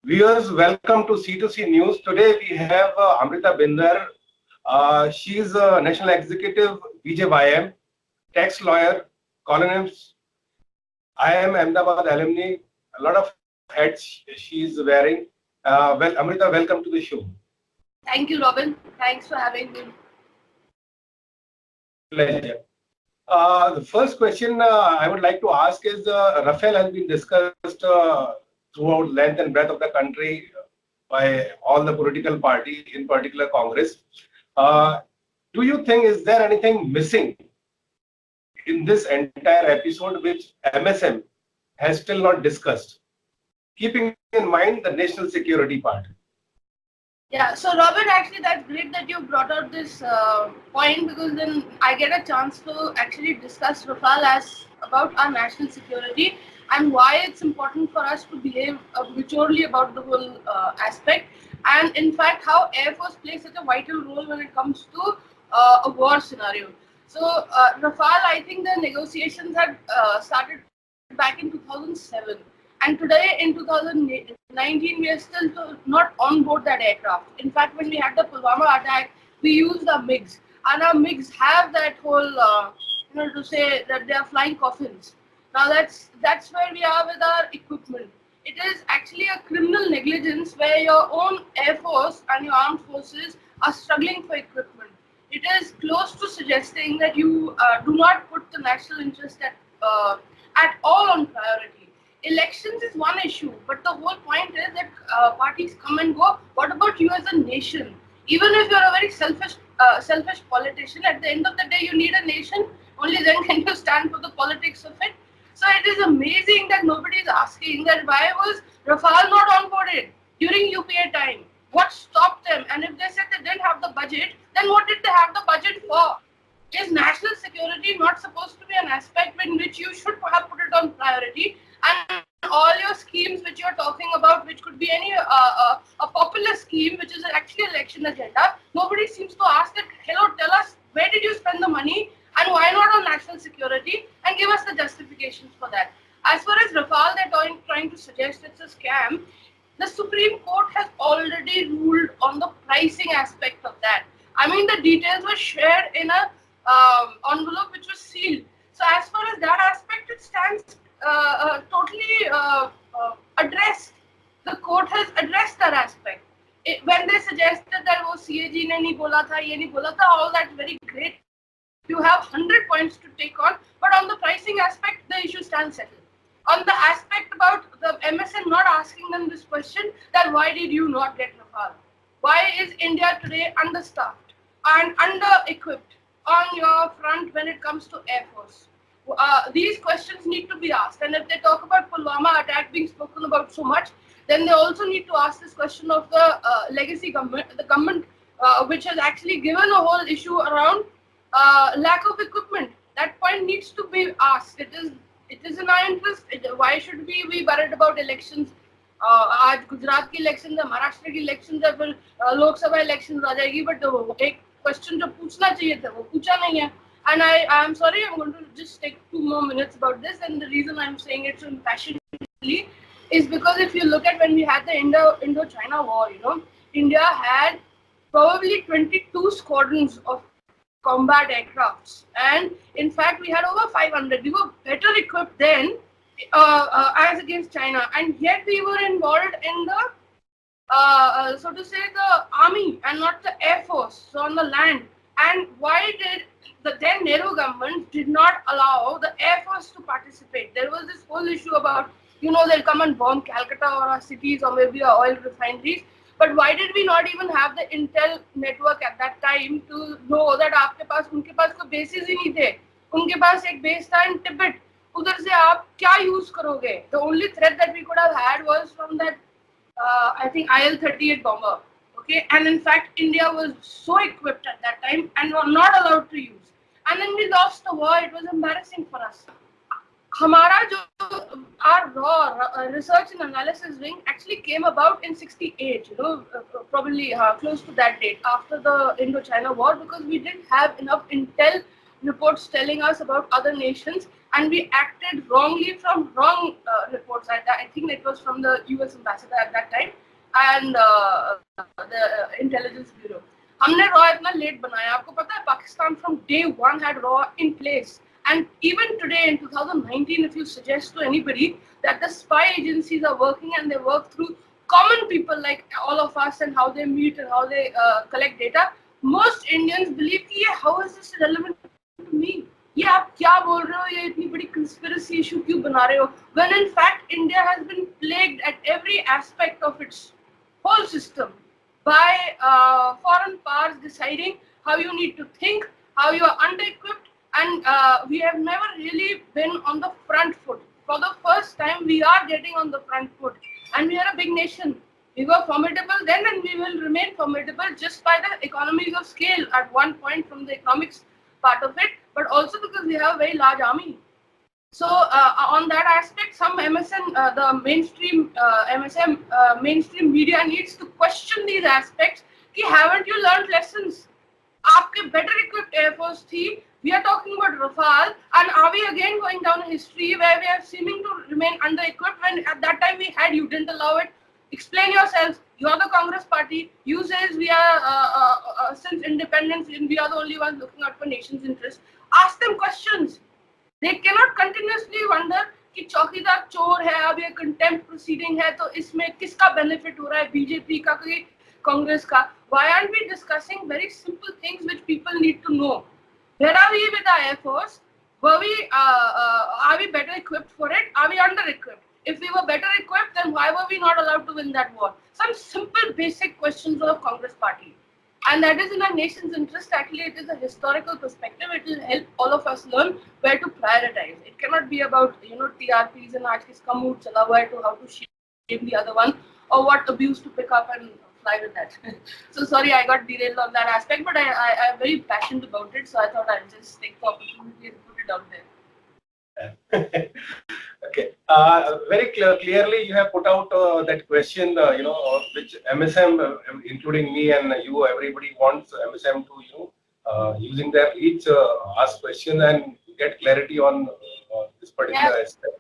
Viewers, welcome to C2C News. Today we have Amrita Binder. She is a National Executive BJYM, tax lawyer, columnist. I am Ahmedabad alumni. A lot of hats she is wearing. Amrita, welcome to the show. Thank you, Robin. Thanks for having me. Pleasure. The first question I would like to ask is Rafale has been discussed throughout length and breadth of the country by all the political party, in particular Congress. Uh, do you think is there anything missing in this entire episode which MSM has still not discussed, keeping in mind the national security part? Yeah, so Robin, actually, that's great that you brought out this point because then I get a chance to actually discuss Rafale as about our national security and why it's important for us to behave maturely about the whole aspect, and in fact, how Air Force plays such a vital role when it comes to a war scenario. So, Rafale, I think the negotiations had started back in 2007. And today in 2019, we are still not on board that aircraft. In fact, when we had the Pulwama attack, we used our MiGs. And our MiGs have that whole, to say that they are flying coffins. Now that's where we are with our equipment. It is actually a criminal negligence where your own Air Force and your armed forces are struggling for equipment. It is close to suggesting that you do not put the national interest at all on priority. Elections is one issue, but the whole point is that parties come and go. What about you as a nation? Even if you're a very selfish politician, at the end of the day, you need a nation. Only then can you stand for the politics of it. So it is amazing that nobody is asking that why was Rafale not onboarded during UPA time? What stopped them? And if they said they didn't have the budget, then what did they have the budget for? Is national security not supposed to be an aspect in which you should have put it on priority? And all your schemes which you're talking about, which could be any a popular scheme, which is actually election agenda, nobody seems to ask that. Hello, tell us where did you spend the money and why not on national security, and give us the justifications for that. As far as Rafale, they're trying to suggest it's a scam. The Supreme Court has already ruled on the pricing aspect of that. I mean, the details were shared in a envelope which was sealed. So as far as that aspect, it stands totally addressed. The court has addressed that aspect. When they suggested that वो CAG ने नहीं बोला था, ये नहीं बोला था, all that's very great. You have 100 points to take on, but on the pricing aspect, the issue stands settled. On the aspect about the MSM not asking them this question, that why did you not get Rafale? Why is India today understaffed and under-equipped on your front when it comes to Air Force? These questions need to be asked. And if they talk about Pulwama attack being spoken about so much, then they also need to ask this question of the legacy government, the government which has actually given a whole issue around lack of equipment. That point needs to be asked. It is in our interest. Why should we be worried about elections? आज गुजरात की election है, महाराष्ट्र की election है, फिर Lok Sabha election आ जाएगी, but एक question जो पूछना चाहिए था वो पूछा नहीं है. And I am sorry, I'm going to just take 2 more minutes about this, and the reason I'm saying it so impassionately is because if you look at when we had the Indo-China war, India had probably 22 squadrons of combat aircrafts, and in fact we had over 500. We were better equipped then as against China, and yet we were involved in the so to say the army and not the air force, so on the land. And why did the then Nehru government did not allow the air force to participate? There was this whole issue about they'll come and bomb Calcutta or our cities or maybe our oil refineries. But why did we not even have the intel network at that time to know that उनके पास कोई bases ही नहीं थे. उनके पास एक base था in Tibet. उधर से आप क्या use करोगे? The only threat that we could have had was from that I think IL-38 bomber. Okay, and in fact India was so equipped at that time and were not allowed to use. And then we lost the war. It was embarrassing for us. हमारा जो our raw research and analysis wing actually came about in 68, probably close to that date after the Indo-China war, because we didn't have enough intel reports telling us about other nations, and we acted wrongly from wrong reports. I think it was from the US ambassador at that time and the intelligence bureau. हमने raw इतना late बनाया, आपको पता है Pakistan from day one had raw in place, and even today in 2019 if you suggest to anybody that the spy agencies are working and they work through common people like all of us and how they meet and how they collect data, most Indians believe कि ये how is this relevant to me? ये आप क्या बोल रहे हो, ये इतनी बड़ी conspiracy issue क्यों बना रहे हो, when in fact India has been plagued at every aspect of its whole system by foreign powers deciding how you need to think, how you are under-equipped, and we have never really been on the front foot. For the first time, we are getting on the front foot, and we are a big nation. We were formidable then, and we will remain formidable just by the economies of scale at one point from the economics part of it, but also because we have a very large army. So on that aspect, some MSM, the mainstream MSM mainstream media needs to question these aspects. Ki haven't you learned lessons? आपके better equipped air force थी. We are talking about Rafale, and are we again going down a history where we are seeming to remain under-equipped when at that time we had, you didn't allow it? Explain yourselves. You're the Congress party. You says we are since independence, we are the only ones looking out for nation's interests. Ask them questions. They cannot continuously wonder कि चौकीदार चोर है, अब ये contempt proceeding है तो इसमें किसका बेनिफिट हो रहा है, बीजेपी का कि कांग्रेस का. Why aren't we discussing very simple things which people need to know? Where are we with our Air Force? Are we better equipped for it? Are we under equipped? If we were better equipped, then why were we not allowed to win that war? Some simple basic questions of Congress party. And that is in our nation's interest. Actually, it is a historical perspective. It will help all of us learn where to prioritize. It cannot be about TRPs and aaj kiska mood chala hua hai to how to shame the other one or what abuse to pick up and fly with that. So sorry, I got derailed on that aspect, but I am very passionate about it. So I thought I'll just take the opportunity and put it out there. Okay. Very clearly, you have put out that question, which MSM, including me and you, everybody wants MSM to, using their reach, ask questions and get clarity on this particular aspect.